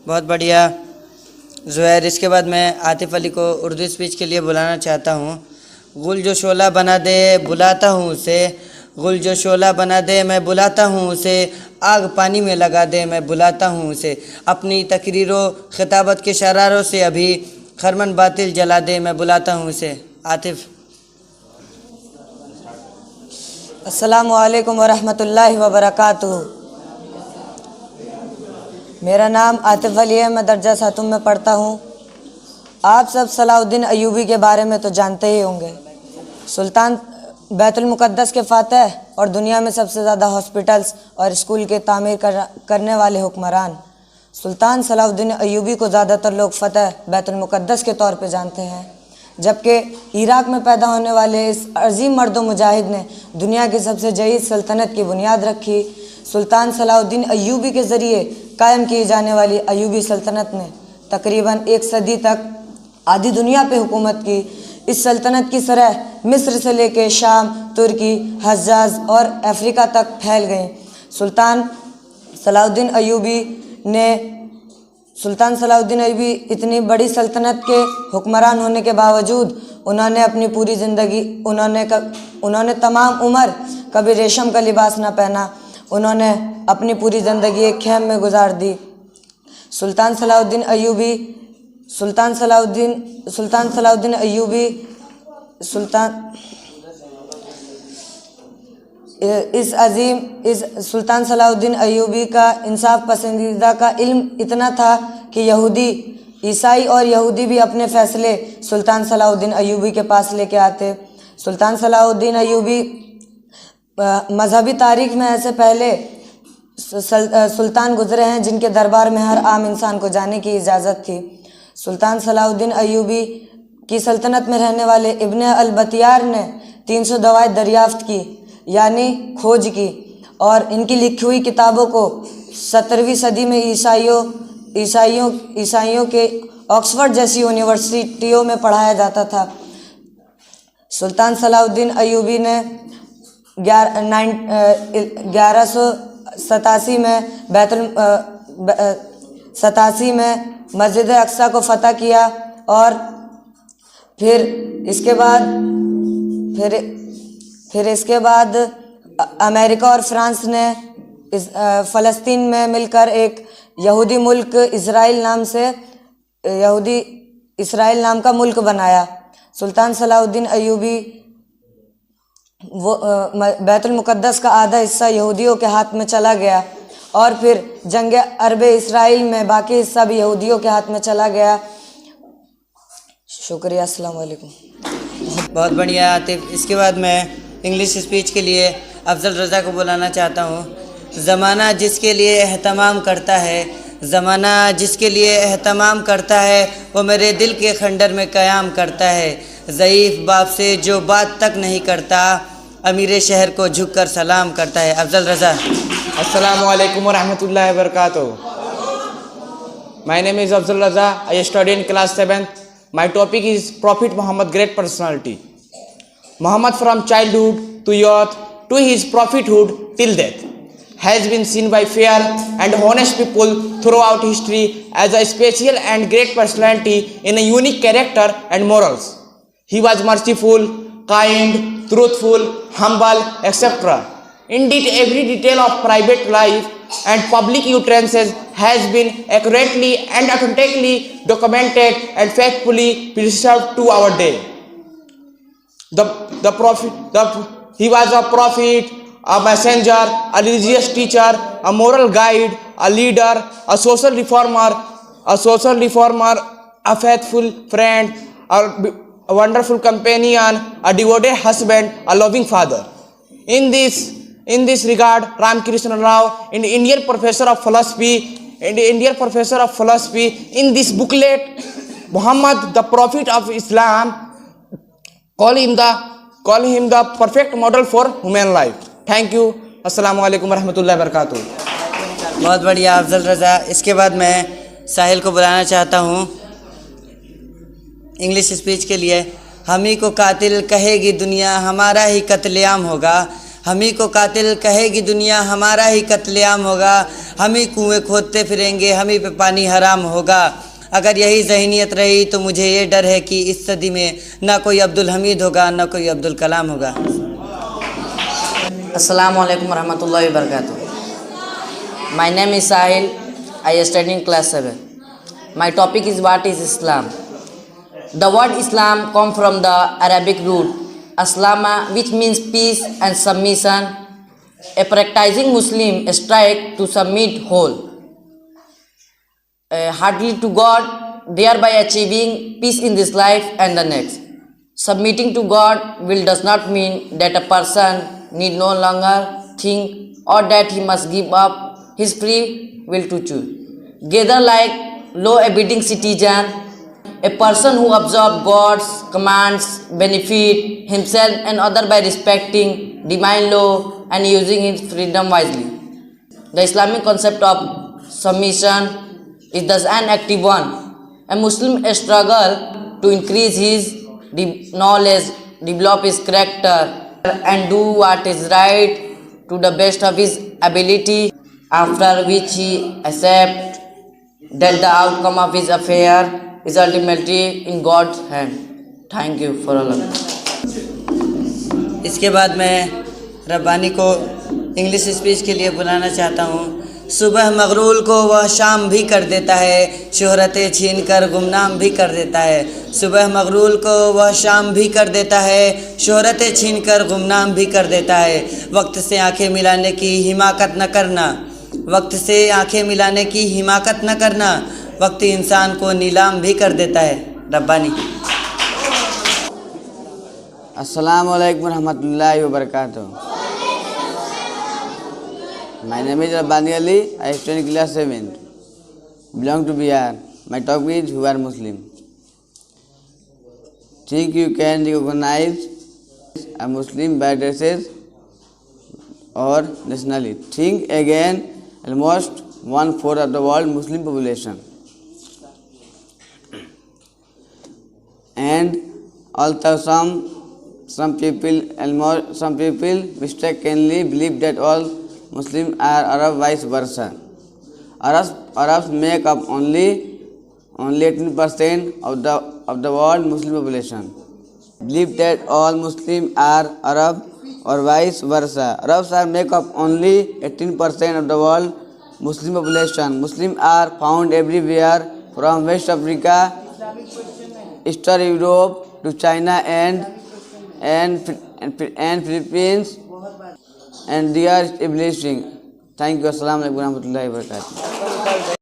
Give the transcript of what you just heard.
बहुत बढ़िया ज़ुहैर। इसके बाद मैं आतिफ़ अली को उर्दू स्पीच के लिए बुलाना चाहता हूँ। गुल जो शोला बना दे बुलाता हूँ उसे, गुल जो शोला बना दे मैं बुलाता हूँ उसे, आग पानी में लगा दे मैं बुलाता हूँ उसे, अपनी तकरीरों खिताबत के शरारों से अभी खरमन बातिल जला दे मैं बुलाता हूँ उसे। आतिफ़। अस्सलामु अलैकुम वरहमतुल्लाहि वबरकातुहू। मेरा नाम आतिफ़ अली है, मैं दर्जा सातुम में पढ़ता हूँ। आप सब सलाउद्दीन अय्यूबी के बारे में तो जानते ही होंगे। सुल्तान बैतुल मुक़द्दस के फ़ातह और दुनिया में सबसे ज़्यादा हॉस्पिटल्स और स्कूल के तामीर करने वाले हुक्मरान सुल्तान सलाउद्दीन अय्यूबी को ज़्यादातर लोग फ़तह बैतुल मुक़द्दस के तौर पे जानते हैं, जबकि इराक़ में पैदा होने वाले इस अज़ीम मर्द मुजाहिद ने दुनिया की सबसे जयीद सल्तनत की बुनियाद रखी। सुल्तान सलाउद्दीन अय्यूबी के ज़रिए कायम की जाने वाली अय्यूबी सल्तनत ने तकरीबन 1 सदी तक आधी दुनिया पे हुकूमत की। इस सल्तनत की सरह मिस्र से लेकर शाम, तुर्की, हज्जाज और अफ्रीका तक फैल गई। सुल्तान सलाउद्दीन अय्यूबी इतनी बड़ी सल्तनत के हुक्मरान होने के बावजूद उन्होंने अपनी पूरी ज़िंदगी उन्होंने तमाम उम्र कभी रेशम का लिबास ना पहना। उन्होंने अपनी पूरी ज़िंदगी एक खेम में गुजार दी। सुल्तान सलाउद्दीन अय्यूबी का इंसाफ पसंदीदा का इल्म इतना था कि ईसाई और यहूदी भी अपने फ़ैसले सुल्तान सलाउद्दीन अय्यूबी के पास लेके आते। सुल्तान सलाउद्दीन अय्यूबी मजहबी तारीख़ में ऐसे पहले सुल्तान गुज़रे हैं जिनके दरबार में हर आम इंसान को जाने की इजाज़त थी। सुल्तान सलाउद्दीन अय्यूबी की सल्तनत में रहने वाले इब्न अल-बतियार ने 300 दवाएं दरियाफ्त की, यानी खोज की, और इनकी लिखी हुई किताबों को 17वीं सदी में ईसाइयों के ऑक्सफोर्ड जैसी यूनिवर्सिटियों में पढ़ाया जाता था। सुल्तान सलाउद्दीन अय्यूबी ने 1187 में मस्जिद अक्सा को फतह किया और फिर इसके बाद अमेरिका और फ्रांस ने फ़लस्तीन में मिलकर एक यहूदी मुल्क इसराइल नाम का मुल्क बनाया। सुल्तान सलाउद्दीन अय्यूबी बैतुल मुक़द्दस का आधा हिस्सा यहूदियों के हाथ में चला गया और फिर जंग अरब इसराइल में बाकी हिस्सा भी यहूदियों के हाथ में चला गया। शुक्रिया। अस्सलाम वालेकुम। बहुत बढ़िया आतिफ़। इसके बाद मैं इंग्लिश स्पीच के लिए अफजल रज़ा को बुलाना चाहता हूँ। ज़माना जिसके लिए एहतमाम करता है, ज़माना जिसके लिए एहतमाम करता है, वो मेरे दिल के खंडर में क़याम करता है। ज़ईफ़ बाप से जो बात तक नहीं करता, अमीर शहर को झुक कर सलाम करता है। अफजल रज़ा। अस्सलामु अलैकुम वरहमतुल्लाहि वबरकातुहू। My name is Afzal Raza. I study in class 7th. My topic is Prophet Muhammad, great personality. Muhammad from childhood to youth to his prophethood till death has been seen by fair and honest people throughout history as a special and great personality in a unique character and morals. He was merciful, kind, truthful, humble, etc. Indeed, every detail of private life and public utterances has been accurately and authentically documented and faithfully preserved to our day. He was a prophet, a messenger, a religious teacher, a moral guide, a leader, a social reformer, a faithful friend, a wonderful companion, a devoted husband, a loving father. In this regard, Ramkrishna Rao, an Indian professor of philosophy, in this booklet, Muhammad, the Prophet of Islam, call him the perfect model for human life. Thank you. Assalamu alaikum warahmatullahi wabarakatuh. बहुत बढ़िया अफजल रज़ा। इसके बाद मैं साहिल को बुलाना चाहता हूँ English speech के लिए। हम ही को कातिल कहेगी दुनिया, हमारा ही कत्लेआम होगा। हम ही को कातिल कहेगी दुनिया, हमारा ही कत्लेआम होगा। हम ही कुएँ खोदते फिरेंगे, हम ही पे पानी हराम होगा। अगर यही ज़हनीत रही तो मुझे ये डर है कि इस सदी में ना कोई अब्दुल हमीद होगा, ना कोई अब्दुल कलाम होगा। Assalamu alaikum warahmatullahi wabarakatuh. My name is Sahil. I study in class 7. My topic is what is Islam. The word Islam comes from the Arabic root Aslama, which means peace and submission. A practicing Muslim strives to submit heartily to God, thereby achieving peace in this life and the next. Submitting to God does not mean that a person need no longer think or that he must give up his free will to choose. Gather like law-abiding citizen, a person who observes God's commands, benefit himself and others by respecting divine law and using his freedom wisely. The Islamic concept of submission is thus an active one. A Muslim struggles to increase his knowledge, develop his character, and do what is right to the best of his ability, after which he accepts that the outcome of his affair is ultimately in God's hand. Thank you for all of it. इसके बाद मैं रब्बानी को English speech के लिए बुलाना चाहता हूँ। सुबह मगरूल को वह शाम भी कर देता है, शोहरतें छीन कर गुमनाम भी कर देता है। सुबह मगरूल को वह शाम भी कर देता है, शोहरतें छीन कर गुमनाम भी कर देता है। वक्त से आंखें मिलाने की हिमाकत न करना, वक्त से आंखें मिलाने की हिमाकत न करना, वक्त इंसान को नीलाम भी कर देता है। रब्बानी। अस्सलामु अलैकुम रहमतुल्लाहि व बरकातुहू। My name is Rabbani Ali. I study in class 7. Belong to Bihar. My topic is who are Muslim. Think you can recognize a Muslim by dresses or nationality. Think again, almost 1/4 of the world Muslim population. And although some people mistakenly believe that all Muslims are Arab, vice versa. Arabs make up only 18% of the world Muslim population. Believe that all Muslims are Arab or vice versa. Arabs make up only 18% of the world Muslim population. Muslims are found everywhere from West Africa, Eastern Europe to China and Philippines, and they are establishing. Thank you. Assalamu alaikum warahmatullahi wabarakatuh.